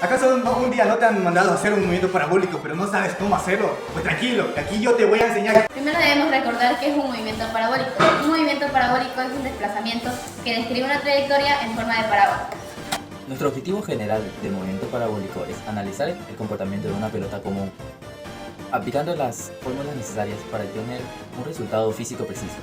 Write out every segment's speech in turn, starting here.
¿Acaso un día no te han mandado a hacer un movimiento parabólico, pero no sabes cómo hacerlo? Pues tranquilo, que aquí yo te voy a enseñar. Primero debemos recordar que es un movimiento parabólico. Un movimiento parabólico es un desplazamiento que describe una trayectoria en forma de parábola. Nuestro objetivo general del movimiento parabólico es analizar el comportamiento de una pelota común, aplicando las fórmulas necesarias para obtener un resultado físico preciso.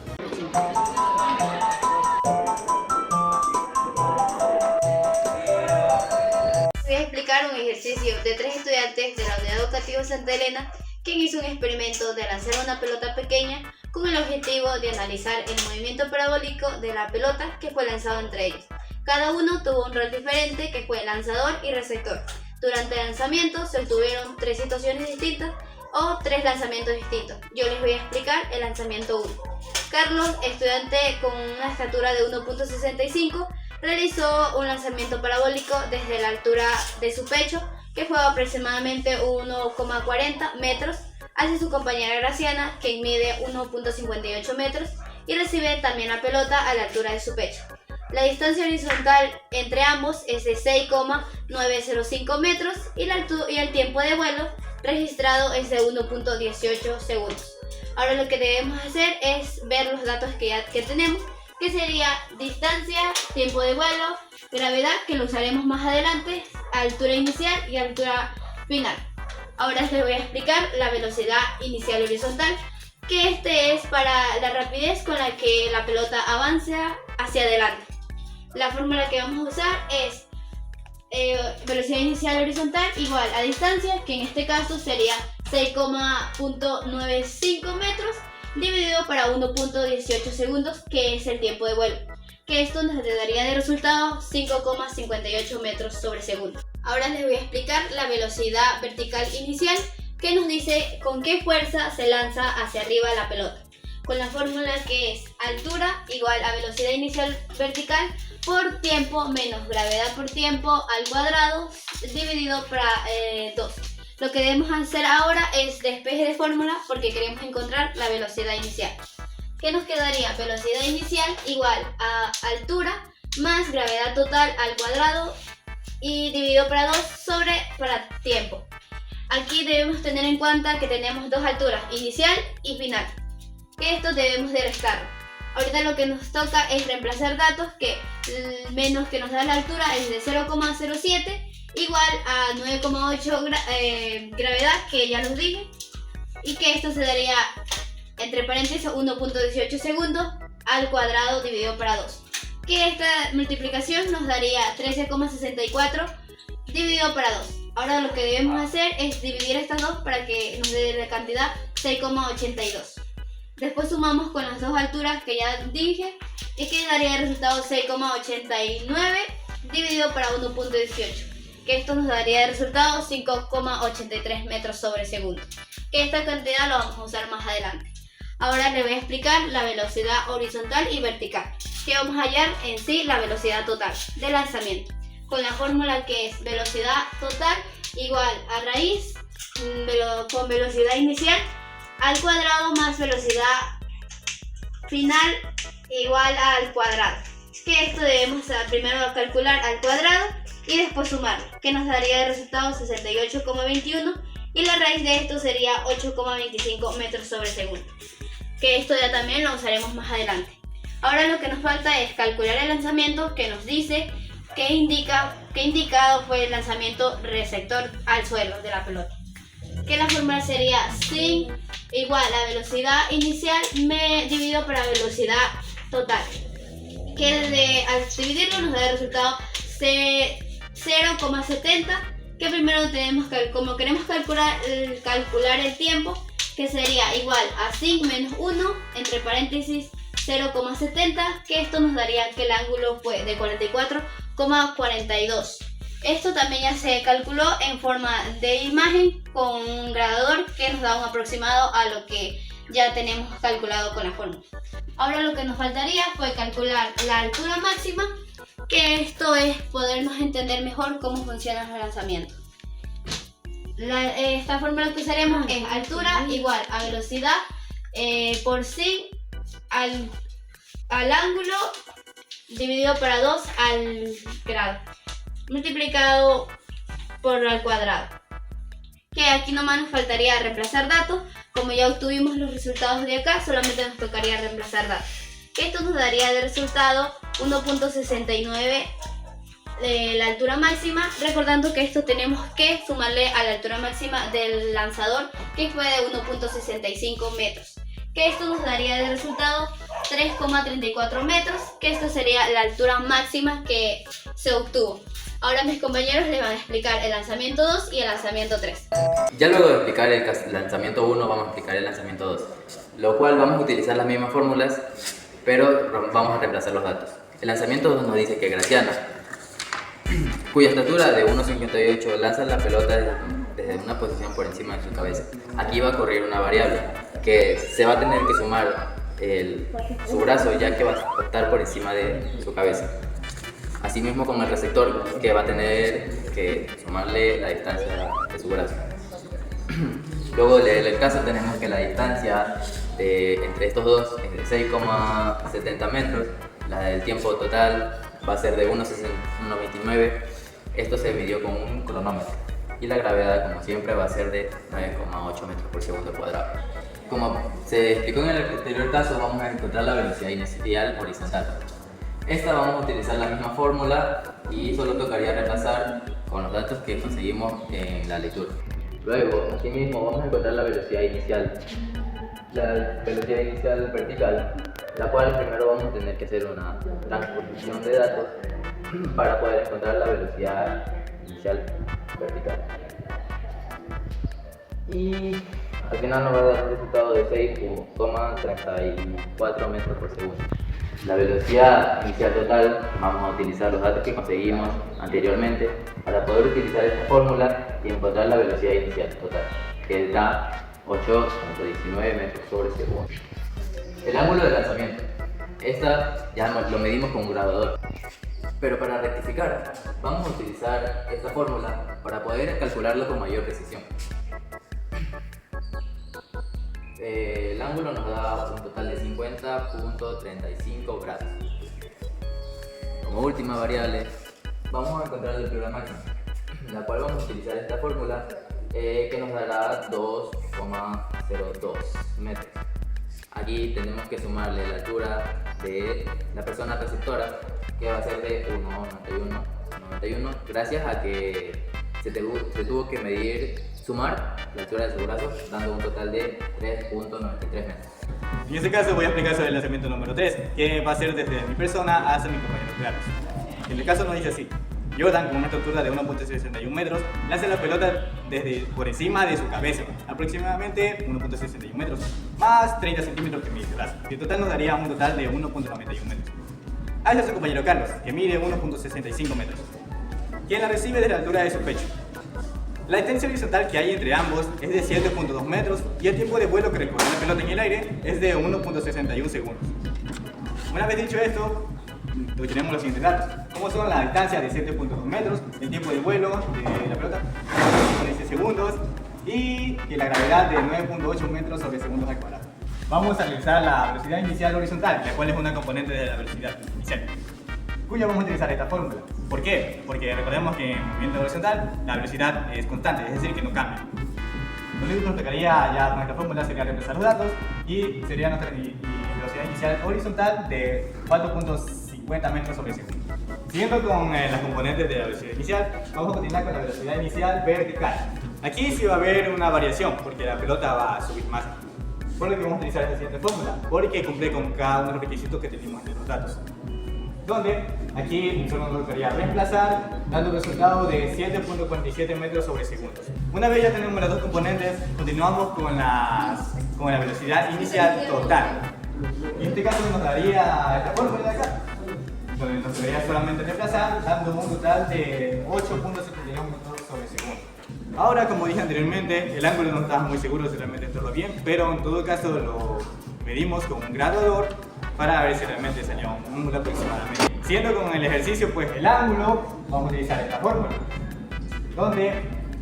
Voy a explicar un ejercicio de 3 estudiantes de la Unidad Educativa Santa Elena, quien hizo un experimento de lanzar una pelota pequeña con el objetivo de analizar el movimiento parabólico de la pelota que fue lanzado entre ellos. Cada uno tuvo un rol diferente, que fue lanzador y receptor. Durante el lanzamiento se obtuvieron 3 situaciones distintas o 3 lanzamientos distintos. Yo les voy a explicar el lanzamiento 1. Carlos, estudiante con una estatura de 1.65, realizó un lanzamiento parabólico desde la altura de su pecho, que fue aproximadamente 1,40 metros, hacia su compañera Graciana, que mide 1,58 metros, y recibe también la pelota a la altura de su pecho. La distancia horizontal entre ambos es de 6,905 metros y el tiempo de vuelo registrado es de 1,18 segundos. Ahora lo que debemos hacer es ver los datos que tenemos, que sería distancia, tiempo de vuelo, gravedad, que lo usaremos más adelante, altura inicial y altura final. Ahora les voy a explicar la velocidad inicial horizontal, que es para la rapidez con la que la pelota avanza hacia adelante. La fórmula que vamos a usar es velocidad inicial horizontal igual a distancia, que en este caso sería 6,95 metros, dividido para 1,18 segundos, que es el tiempo de vuelo, que esto nos daría de resultado 5,58 metros sobre segundo. Ahora les voy a explicar la velocidad vertical inicial, que nos dice con qué fuerza se lanza hacia arriba la pelota, con la fórmula que es altura igual a velocidad inicial vertical por tiempo menos gravedad por tiempo al cuadrado dividido por 2. Lo que debemos hacer ahora es despeje de fórmula, porque queremos encontrar la velocidad inicial. ¿Qué nos quedaría? Velocidad inicial igual a altura más gravedad total al cuadrado y dividido para 2 para tiempo. Aquí debemos tener en cuenta que tenemos dos alturas, inicial y final, que esto debemos de restar. Ahorita lo que nos toca es reemplazar datos, que el menos que nos da la altura es de 0,07 igual a 9,8 gravedad, que ya los dije, y que esto se daría entre paréntesis 1,18 segundos al cuadrado dividido para 2, que esta multiplicación nos daría 13,64 dividido para 2. Ahora lo que debemos hacer es dividir estas dos para que nos dé la cantidad 6,82. Después sumamos con las dos alturas que ya dije y que daría el resultado 6,89 dividido para 1,18, que esto nos daría el resultado 5,83 metros sobre segundo, que esta cantidad la vamos a usar más adelante. Ahora les voy a explicar la velocidad horizontal y vertical, que vamos a hallar en sí la velocidad total de lanzamiento, con la fórmula que es velocidad total igual a raíz con velocidad inicial al cuadrado más velocidad final igual al cuadrado, que esto debemos primero calcular al cuadrado y después sumarlo, que nos daría de resultado 68,21, y la raíz de esto sería 8,25 metros sobre segundo, que esto ya también lo usaremos más adelante. Ahora lo que nos falta es calcular el lanzamiento, que nos dice que indicado fue el lanzamiento receptor al suelo de la pelota, que la fórmula sería sin igual a velocidad inicial dividido por la velocidad total, que al dividirlo nos da el resultado 0,70, que primero tenemos que, como queremos calcular el tiempo, que sería igual a sin menos 1 entre paréntesis 0,70, que esto nos daría que el ángulo fue de 44,42. Esto también ya se calculó en forma de imagen con un gradador, que nos da un aproximado a lo que ya tenemos calculado con la fórmula. Ahora lo que nos faltaría fue calcular la altura máxima, que esto es podernos entender mejor cómo funcionan los lanzamientos. Esta fórmula que usaremos es altura igual a velocidad por sí al ángulo dividido para 2 al grado, multiplicado por al cuadrado. Que aquí nomás nos faltaría reemplazar datos. Como ya obtuvimos los resultados de acá, solamente nos tocaría reemplazar datos. Esto nos daría de resultado 1.69 la altura máxima, recordando que esto tenemos que sumarle a la altura máxima del lanzador, que fue de 1.65 metros. Que esto nos daría de resultado 3,34 metros, que esto sería la altura máxima que se obtuvo. Ahora mis compañeros les van a explicar el lanzamiento 2 y el lanzamiento 3. Ya luego de explicar el lanzamiento 1, vamos a explicar el lanzamiento 2, lo cual vamos a utilizar las mismas fórmulas, pero vamos a reemplazar los datos. El lanzamiento 2 nos dice que Graciana, cuya estatura de 1,58 lanza la pelota desde una posición por encima de su cabeza. Aquí va a correr una variable que se va a tener que sumar su brazo, ya que va a estar por encima de su cabeza. Asimismo con el receptor, que va a tener que sumarle la distancia de su brazo. Luego del caso tenemos que la distancia entre estos dos es de 6,70 metros. La del tiempo total va a ser de 1,29. Esto se midió con un cronómetro. Y la gravedad, como siempre, va a ser de 9,8 metros por segundo cuadrado. Como se explicó en el anterior caso, vamos a encontrar la velocidad inicial horizontal. Esta vamos a utilizar la misma fórmula y solo tocaría reemplazar con los datos que conseguimos en la lectura. Luego, asimismo, vamos a encontrar la velocidad inicial vertical, la cual primero vamos a tener que hacer una transposición de datos para poder encontrar la velocidad inicial vertical. Y al final nos va a dar un resultado de 6,34 metros por segundo. La velocidad inicial total, vamos a utilizar los datos que conseguimos anteriormente para poder utilizar esta fórmula y encontrar la velocidad inicial total, que da 8,19 metros sobre segundo. El ángulo de lanzamiento, esta ya lo medimos con un graduador, pero para rectificar vamos a utilizar esta fórmula para poder calcularlo con mayor precisión. El ángulo nos da un total de 50,35 grados. Como última variable, vamos a encontrar la altura máxima, la cual vamos a utilizar esta fórmula que nos dará 2,02 metros. Aquí tenemos que sumarle la altura de la persona receptora, que va a ser de 1,91, gracias a que se tuvo que sumar la altura de su brazo, dando un total de 3,93 metros. En este caso voy a explicar sobre el lanzamiento número 3, que va a ser desde mi persona hasta mi compañero Carlos. En el caso nos dice así: Jordan, con una altura de 1,61 metros, lanza la pelota desde por encima de su cabeza, aproximadamente 1,61 metros, más 30 centímetros que mide su brazo. En total nos daría un total de 1,91 metros. Hacia su compañero Carlos, que mide 1,65 metros, quien la recibe desde la altura de su pecho. La distancia horizontal que hay entre ambos es de 7,2 metros y el tiempo de vuelo que recorre la pelota en el aire es de 1,61 segundos. Una vez dicho esto, tenemos los siguientes datos, como son la distancia de 7,2 metros, el tiempo de vuelo de la pelota, 16 segundos, y que la gravedad de 9,8 metros sobre segundos al cuadrado. Vamos a analizar la velocidad inicial horizontal, la cual es una componente de la velocidad inicial, cuya vamos a utilizar esta fórmula. ¿Por qué? Porque recordemos que en movimiento horizontal la velocidad es constante, es decir, que no cambia. Lo único que nos tocaría ya con esta fórmula sería reemplazar los datos y sería nuestra velocidad inicial horizontal de 4,50 metros sobre segundo. Siguiendo con las componentes de la velocidad inicial, vamos a continuar con la velocidad inicial vertical. Aquí sí va a haber una variación porque la pelota va a subir más. Por lo que vamos a utilizar esta siguiente fórmula, porque cumple con cada uno de los requisitos que tenemos en los datos. Donde aquí solo nos tocaría reemplazar, dando un resultado de 7,47 metros sobre segundos. Una vez ya tenemos las dos componentes, continuamos con la velocidad inicial total. En este caso nos daría esta fórmula de acá, donde nos tocaría solamente reemplazar, dando un total de 8,71 metros sobre segundo. Ahora, como dije anteriormente, el ángulo no estaba muy seguro si realmente esto va bien, pero en todo caso lo medimos con un graduador para ver si realmente salió un ángulo aproximadamente. Siguiendo con el ejercicio, pues el ángulo, vamos a utilizar esta fórmula, donde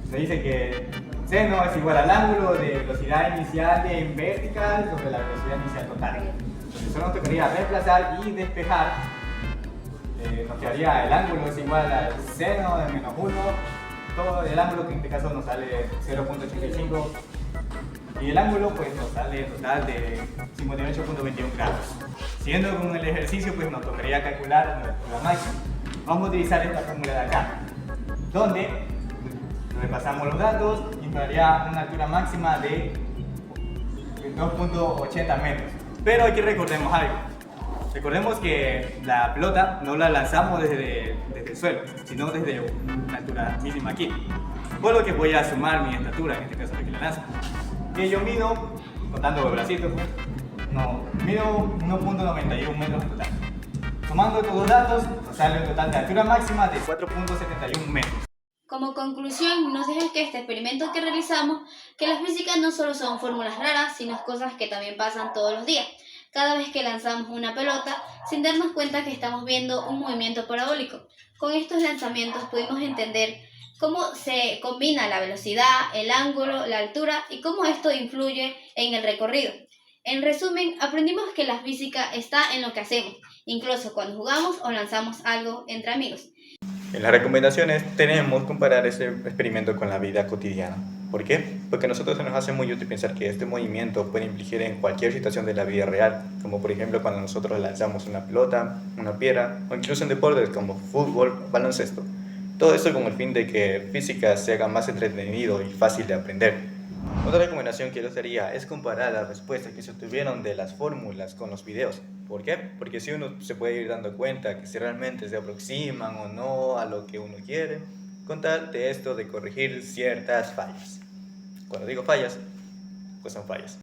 se dice que seno es igual al ángulo de velocidad inicial en vertical sobre la velocidad inicial total. Entonces solo nos tocaría reemplazar y despejar. Nos quedaría el ángulo es igual al seno de menos 1 todo el ángulo, que en este caso nos sale 0.85, y el ángulo pues nos sale total de 58.21 grados. Siguiendo con el ejercicio, pues nos tocaría calcular la altura máxima. Vamos a utilizar esta fórmula de acá, donde repasamos los datos y nos daría una altura máxima de 2.80 metros. Pero aquí recordemos algo. Recordemos que la pelota no la lanzamos desde el suelo, sino desde una altura mínima aquí. Por lo que voy a sumar mi estatura, en este caso de que la lanzo. Que yo mido, contando los bracitos, pues, mido 1.91 metros en total. Sumando estos dos datos, nos sale un total de altura máxima de 4.71 metros. Como conclusión, nos deja que este experimento que realizamos, que la física no solo son fórmulas raras, sino cosas que también pasan todos los días. Cada vez que lanzamos una pelota, sin darnos cuenta que estamos viendo un movimiento parabólico. Con estos lanzamientos pudimos entender cómo se combina la velocidad, el ángulo, la altura y cómo esto influye en el recorrido. En resumen, aprendimos que la física está en lo que hacemos, incluso cuando jugamos o lanzamos algo entre amigos. En las recomendaciones tenemos que comparar este experimento con la vida cotidiana. ¿Por qué? Porque a nosotros se nos hace muy útil pensar que este movimiento puede infligir en cualquier situación de la vida real, como por ejemplo cuando nosotros lanzamos una pelota, una piedra, o incluso en deportes como fútbol, baloncesto. Todo esto con el fin de que física se haga más entretenido y fácil de aprender. Otra recomendación que yo les daría es comparar las respuestas que se obtuvieron de las fórmulas con los videos. ¿Por qué? Porque si uno se puede ir dando cuenta que si realmente se aproximan o no a lo que uno quiere, con tal de esto de corregir ciertas fallas. Cuando digo fallas, pues son fallas.